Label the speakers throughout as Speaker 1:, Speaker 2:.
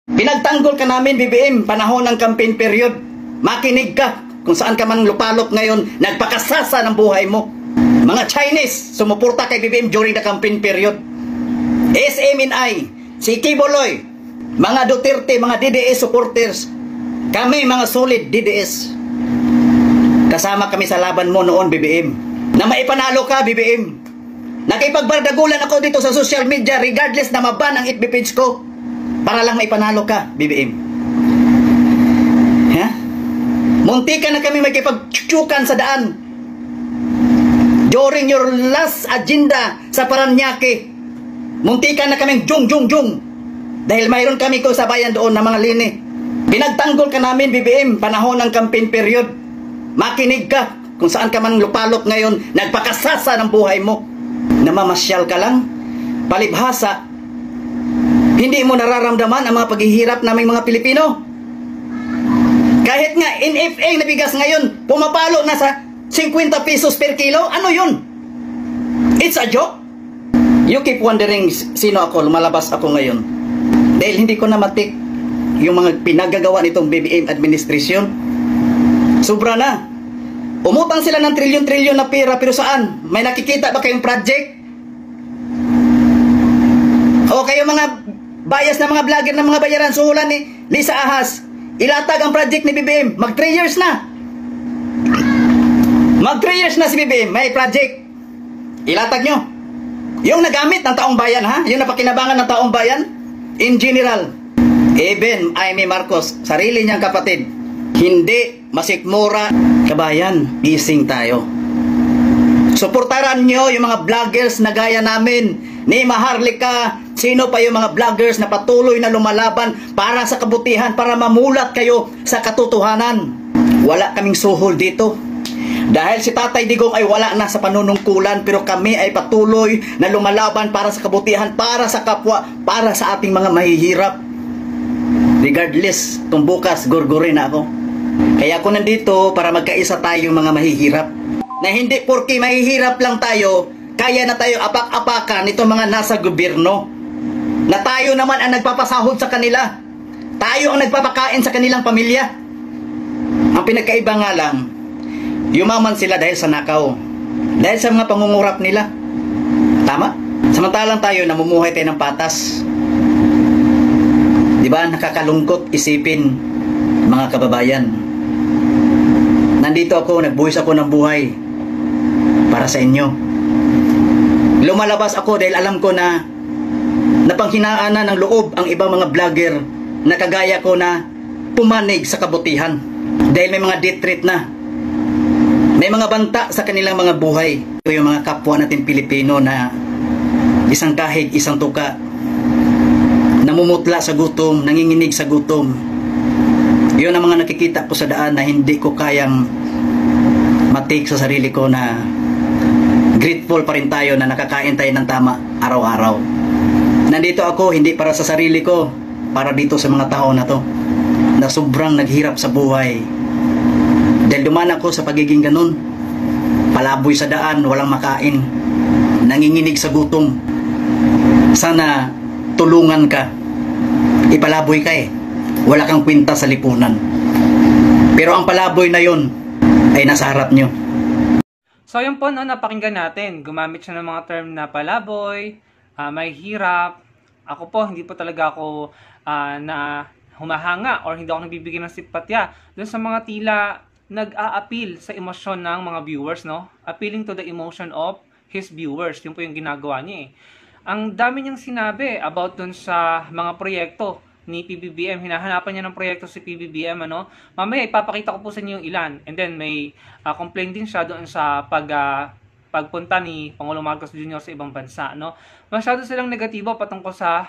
Speaker 1: Pinagtanggol ka namin, BBM, panahon ng campaign period. Makinig ka kung saan ka man lupalop ngayon, nagpakasasa ng buhay mo. Mga Chinese, sumuporta kay BBM during the campaign period. SMNI, si Kiboloy, mga Duterte, mga DDS supporters, kami mga solid DDS. Kasama kami sa laban mo noon, BBM. Na maipanalo ka, BBM. Nakipagbardagulan ako dito sa social media regardless na maban ang FB page ko para lang maipanalo ka, BBM. Ha? Munti ka na kami makipagtsukan sa daan during your last agenda sa Paranaque. Munti ka na kaming jung dahil mayroon kami ko sa bayan doon na mga lini. Pinagtanggol ka namin, BBM, panahon ng campaign period. Makinig ka kung saan ka man lupalop ngayon, nagpakasasa ng buhay mo. Namamasyal ka lang, palibhasa, hindi mo nararamdaman ang mga paghihirap naming mga Pilipino. Kahit nga NFA na bigas ngayon, pumapalo na sa 50 pesos per kilo, ano yun? It's a joke? You keep wondering sino ako, lumalabas ako ngayon. Dahil hindi ko na matik yung mga pinagagawa nitong BBM administration. Sobra na. Umutang sila ng trilyon-trilyon na pera, pero saan? May nakikita ba kayong project? O kayo mga bias na mga vlogger na mga bayaran, suhulan ni Lisa Ahas, ilatag ang project ni BBM, mag 3 years na. Mag 3 years na si BBM, may project. Ilatag nyo. Yung nagamit ng taong bayan, ha? Yung napakinabangan ng taong bayan, in general. Even Amy Marcos, sarili niyang kapatid, hindi masikmura. Kabayan, gising tayo. Suportaran nyo yung mga vloggers na gaya namin, ni Maharlika, sino pa yung mga vloggers na patuloy na lumalaban para sa kabutihan, para mamulat kayo sa katotohanan. Wala kaming suhol dito. Dahil si Tatay Digong ay wala na sa panunungkulan, pero kami ay patuloy na lumalaban para sa kabutihan, para sa kapwa, para sa ating mga mahihirap. Regardless, kung bukas, gurgurin na ako. Kaya ako nandito para magkaisa tayong mga mahihirap. Na hindi porke mahihirap lang tayo, kaya na tayo apak-apakan itong mga nasa gobyerno. Na tayo naman ang nagpapasahod sa kanila. Tayo ang nagpapakain sa kanilang pamilya. Ang pinagkaiba nga lang, yumaman sila dahil sa nakaw. Dahil sa mga pangungurap nila. Tama? Samantalang tayo namumuhay tayo ng patas. Diba? Nakakalungkot isipin, mga kababayan. Nandito ako, nagbuhis ako ng buhay para sa inyo. Lumalabas ako dahil alam ko na napanghinaan na ng loob ang ibang mga vlogger na kagaya ko na pumanig sa kabutihan. Dahil may mga death threat na. May mga banta sa kanilang mga buhay. Ito yung mga kapwa natin Pilipino na isang kahig, isang tuka. Namumutla sa gutom, nanginginig sa gutom. Yun ang mga nakikita ko sa daan na hindi ko kayang matik sa sarili ko na grateful pa rin tayo na nakakain tayo ng tama araw-araw. Nandito ako hindi para sa sarili ko, para dito sa mga tao na to na sobrang naghirap sa buhay. Dahil duman ako sa pagiging ganun, palaboy sa daan, walang makain, nanginginig sa gutom. Sana tulungan ka, ipalaboy ka wala kang kwenta sa lipunan. Pero ang palaboy na yon ay nasa harap nyo.
Speaker 2: So yun po, napakinggan natin. Gumamit siya ng mga term na palaboy, may hirap. Ako po, hindi po talaga ako na humahanga or hindi ako nagbibigay ng simpatya dun sa mga tila nag-a-appeal sa emosyon ng mga viewers, no? Appealing to the emotion of his viewers. Yun po yung ginagawa niya Ang dami niyang sinabi about dun sa mga proyekto ni PBBM. Hinahanapan niya ng proyekto si PBBM, ano? Mamaya ipapakita ko po sa inyo yung ilan. And then may complaint din siya doon sa pagpunta ni Pangulong Marcos Jr. sa ibang bansa, no? Masyado silang negatibo patungkol sa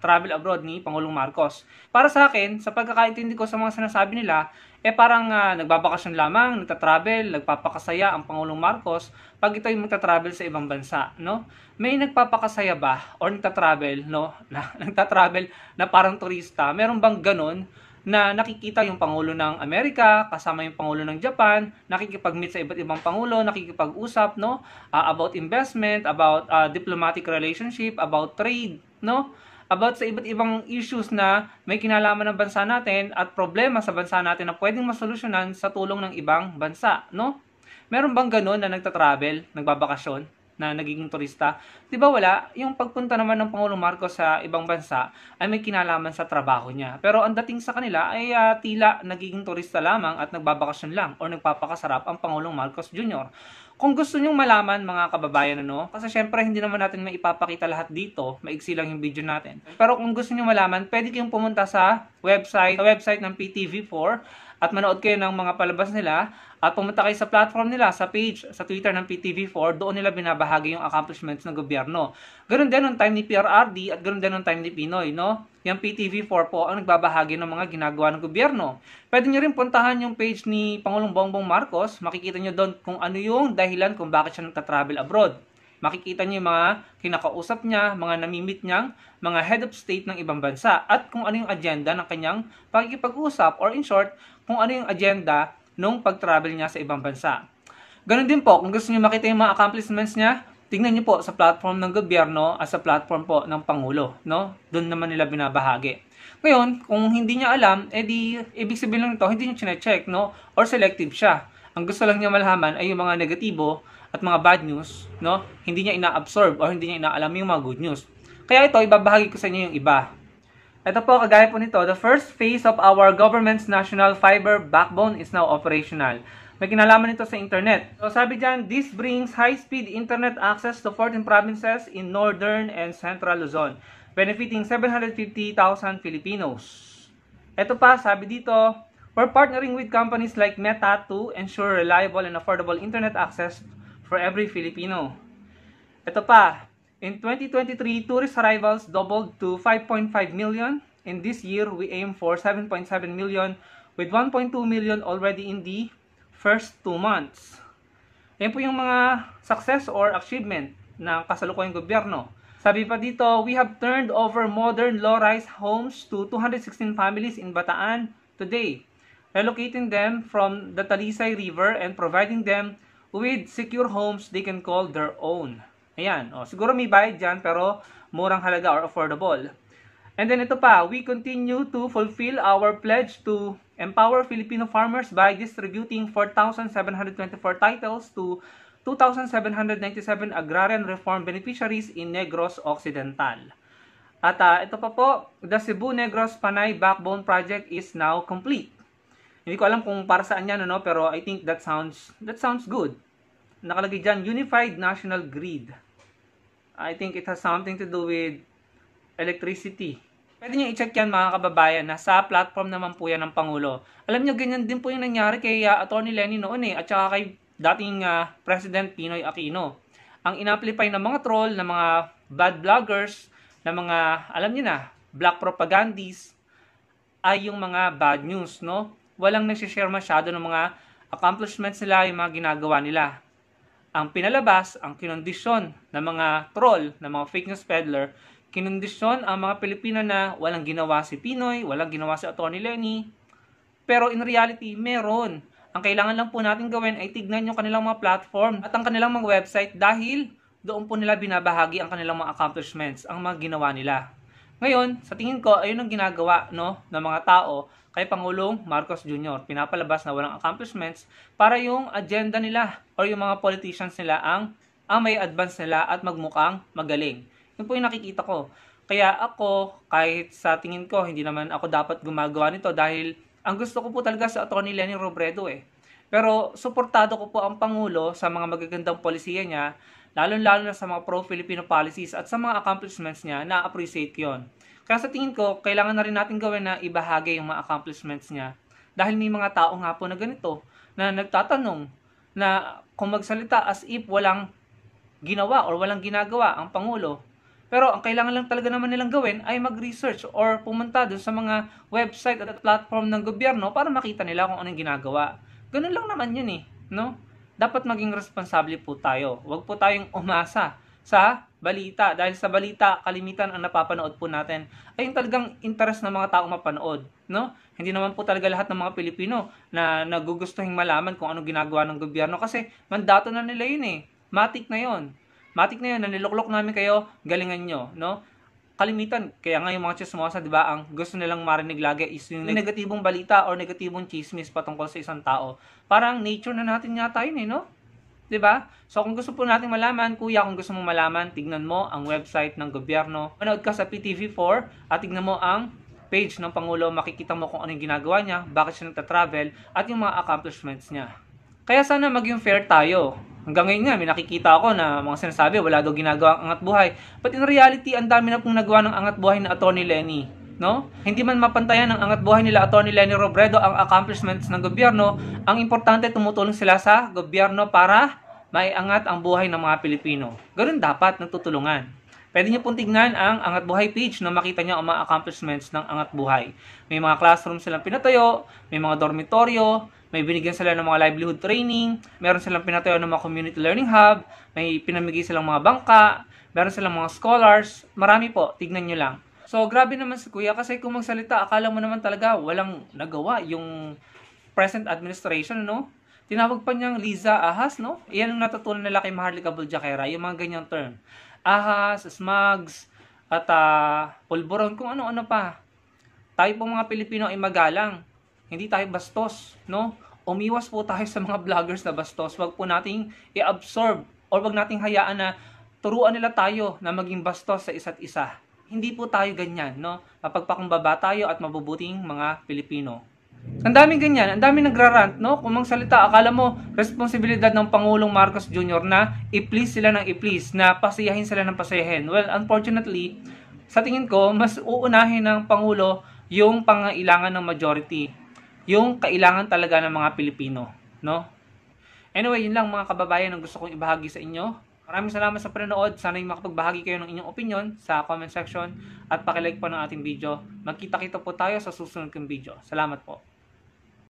Speaker 2: travel abroad ni Pangulong Marcos. Para sa akin, sa pagkakaintindi ko sa mga sinasabi nila, parang nagbabakasyon lamang, nagtatravel, nagpapakasaya ang Pangulong Marcos pag ito'y magtatravel sa ibang bansa, no? May nagpapakasaya ba or nagtatravel, no? Nagtatravel na parang turista? Meron bang ganun na nakikita yung Pangulo ng Amerika, kasama yung Pangulo ng Japan, nakikipag-meet sa iba't ibang Pangulo, nakikipag-usap, no? About investment, about diplomatic relationship, about trade, no? about sa iba't ibang issues na may kinalaman ng bansa natin at problema sa bansa natin na pwedeng masolusyonan sa tulong ng ibang bansa, no? Meron bang ganun na nagta-travel, nagbabakasyon, na nagiging turista? Di ba wala? Yung pagpunta naman ng Pangulong Marcos sa ibang bansa ay may kinalaman sa trabaho niya. Pero ang dating sa kanila ay tila nagiging turista lamang at nagbabakasyon lang o nagpapakasarap ang Pangulong Marcos Jr. Kung gusto nyong malaman mga kababayan, ano, kasi syempre hindi naman natin may ipapakita lahat dito, maiksi lang yung video natin. Pero kung gusto nyo malaman, pwede kayong pumunta sa website ng PTV4 at manood kayo ng mga palabas nila at pumunta kayo sa platform nila, sa page, sa Twitter ng PTV4, doon nila binabahagi yung accomplishments ng gobyerno. Ganun din nung time ni PRRD at ganun din nung time ni Pinoy, no? Yung PTV4 po ang nagbabahagi ng mga ginagawa ng gobyerno. Pwede nyo rin puntahan yung page ni Pangulong Bongbong Marcos, makikita nyo doon kung ano yung dahilan kung bakit siya nagta-travel abroad. Makikita nyo yung mga kinakausap niya, mga namimit niyang, mga head of state ng ibang bansa, at kung ano yung agenda ng kanyang pakikipag-usap, or in short, kung ano yung agenda nung pag-travel niya sa ibang bansa. Ganun din po, kung gusto niyo makita yung mga accomplishments niya, tingnan niyo po sa platform ng gobyerno at sa platform po ng Pangulo, no? Doon naman nila binabahagi. Ngayon, kung hindi niya alam, edi ibig sabihin lang ito, hindi niya chine-check, no? Or selective siya. Ang gusto lang niya malaman ay yung mga negatibo at mga bad news, no? Hindi niya ina-absorb or hindi niya inaalam yung mga good news. Kaya ito, ibabahagi ko sa inyo yung iba. Ito po, kagaya po nito, the first phase of our government's national fiber backbone is now operational. May kinalaman ito sa internet. So sabi dyan, this brings high-speed internet access to 14 provinces in northern and central Luzon, benefiting 750,000 Filipinos. Ito pa, sabi dito, we're partnering with companies like Meta to ensure reliable and affordable internet access for every Filipino. Ito pa, in 2023, tourist arrivals doubled to 5.5 million. In this year, we aim for 7.7 million with 1.2 million already in the first 2 months. Yan po yung mga success or achievement ng kasalukuyang gobyerno. Sabi pa dito, we have turned over modern low-rise homes to 216 families in Bataan today, relocating them from the Talisay River and providing them with secure homes they can call their own. Ayan, siguro may bayad dyan pero murang halaga or affordable. And then ito pa, we continue to fulfill our pledge to empower Filipino farmers by distributing 4,724 titles to 2,797 agrarian reform beneficiaries in Negros Occidental. At ito pa po, the Cebu-Negros Panay Backbone Project is now complete. Hindi ko alam kung para saan yan, pero I think that sounds good. Nakalagay dyan, Unified National Grid. I think it has something to do with electricity. Pwede nyo i-check yan mga kababayan, nasa platform naman po yan ng Pangulo. Alam nyo, ganyan din po yung nangyari kay Atty. Lenny noon at saka kay dating President Pinoy Aquino. Ang in-amplify ng mga troll, ng mga bad vloggers, ng mga, alam nyo na, black propagandists, ay yung mga bad news, no? Walang nagsishare masyado ng mga accomplishments nila, yung mga ginagawa nila. Ang pinalabas, ang kinondisyon ng mga troll, ng mga fake news peddler, kinondisyon ang mga Pilipino na walang ginawa si Pinoy, walang ginawa si Atty. Lenny. Pero in reality, meron. Ang kailangan lang po natin gawin ay tignan yung kanilang mga platform at ang kanilang mga website dahil doon po nila binabahagi ang kanilang mga accomplishments, ang mga ginawa nila. Ngayon, sa tingin ko, ayun ang ginagawa ng mga tao kay Pangulong Marcos Jr. Pinapalabas na walang accomplishments para yung agenda nila or yung mga politicians nila ang may advance nila at magmukhang magaling. Yun po yung nakikita ko. Kaya ako, kahit sa tingin ko, hindi naman ako dapat gumagawa nito dahil ang gusto ko po talaga sa Atty. Lenny Robredo Pero suportado ko po ang Pangulo sa mga magagandang polisiya niya, lalo-lalo na sa mga pro-Filipino policies at sa mga accomplishments niya, na-appreciate yon. Kaya sa tingin ko, kailangan na rin natin gawin na ibahagi yung mga accomplishments niya. Dahil may mga tao nga po na ganito, na nagtatanong na kung magsalita as if walang ginawa or walang ginagawa ang Pangulo. Pero ang kailangan lang talaga naman nilang gawin ay mag-research or pumunta dun sa mga website at platform ng gobyerno para makita nila kung anong ginagawa. Ganun lang naman yun no? Dapat maging responsable po tayo. Huwag po tayong umasa sa balita. Dahil sa balita, kalimitan ang napapanood po natin ay yung talagang interest ng mga taong mapanood. No? Hindi naman po talaga lahat ng mga Pilipino na nagugustuhin malaman kung anong ginagawa ng gobyerno kasi mandato na nila yun Matik na yun. Matik na yun, naniluklok namin kayo, galingan nyo. No? kalimitan, kaya nga yung mga chismosa, di ba, ang gusto nilang marinig lagi is yung negatibong balita or negatibong chismis patungkol sa isang tao. Parang nature na natin yata yun no? Di ba? So kung gusto po natin malaman, kuya, kung gusto mong malaman, tignan mo ang website ng gobyerno. Manood ka sa PTV4 at tignan mo ang page ng Pangulo, makikita mo kung ano yung ginagawa niya, bakit siya nagta-travel, at yung mga accomplishments niya. Kaya sana maging fair tayo. Hanggang ngayon nga, may nakikita ako na mga sinasabi, wala daw ginagawa ang Angat Buhay. But in reality, ang dami na pong nagawa ng Angat Buhay na Atty. Lenny. No? Hindi man mapantayan ng Angat Buhay nila Atty. Lenny Robredo ang accomplishments ng gobyerno, ang importante tumutulong sila sa gobyerno para maiangat ang buhay ng mga Pilipino. Ganun dapat, nagtutulungan. Pwede niyo pong tignan ang Angat Buhay page na makita niyo ang mga accomplishments ng Angat Buhay. May mga classroom silang pinatayo, may mga dormitoryo, may binigyan sila ng mga livelihood training, meron silang pinatayo ng mga community learning hub, may pinamigay silang mga bangka, meron silang mga scholars, marami po, tignan nyo lang. So, grabe naman si Kuya kasi kung magsalita, akala mo naman talaga walang nagawa yung present administration, no? Tinawag pa niyang Liza Ahas, no? Iyan ang natutunan nila kay Maharlika Buljakera, yung mga ganyang term. Ahas, smugs, at pulburon, kung ano-ano pa. Tayo pong mga Pilipino ay magalang. Hindi tayo bastos, no? Umiwas po tayo sa mga vloggers na bastos. Wag po nating i-absorb or wag nating hayaan na turuan nila tayo na maging bastos sa isa't isa. Hindi po tayo ganyan, no? Mapagpakumbaba tayo at mabubuting mga Pilipino. Ang daming ganyan, ang daming nagrarant, no? Kung magsalita, akala mo responsibilidad ng Pangulong Marcos Jr. na i-please sila ng i-please, na pasiyahin sila ng pasiyahin. Well, unfortunately, sa tingin ko, mas uunahin ng Pangulo yung pangailangan ng majority. Yung kailangan talaga ng mga Pilipino, no? Anyway, yun lang mga kababayan ang gusto kong ibahagi sa inyo. Maraming salamat sa panonood. Sana yung makapagbahagi kayo ng inyong opinion sa comment section at pakilike po ng ating video. Magkita-kita po tayo sa susunod kong video. Salamat po.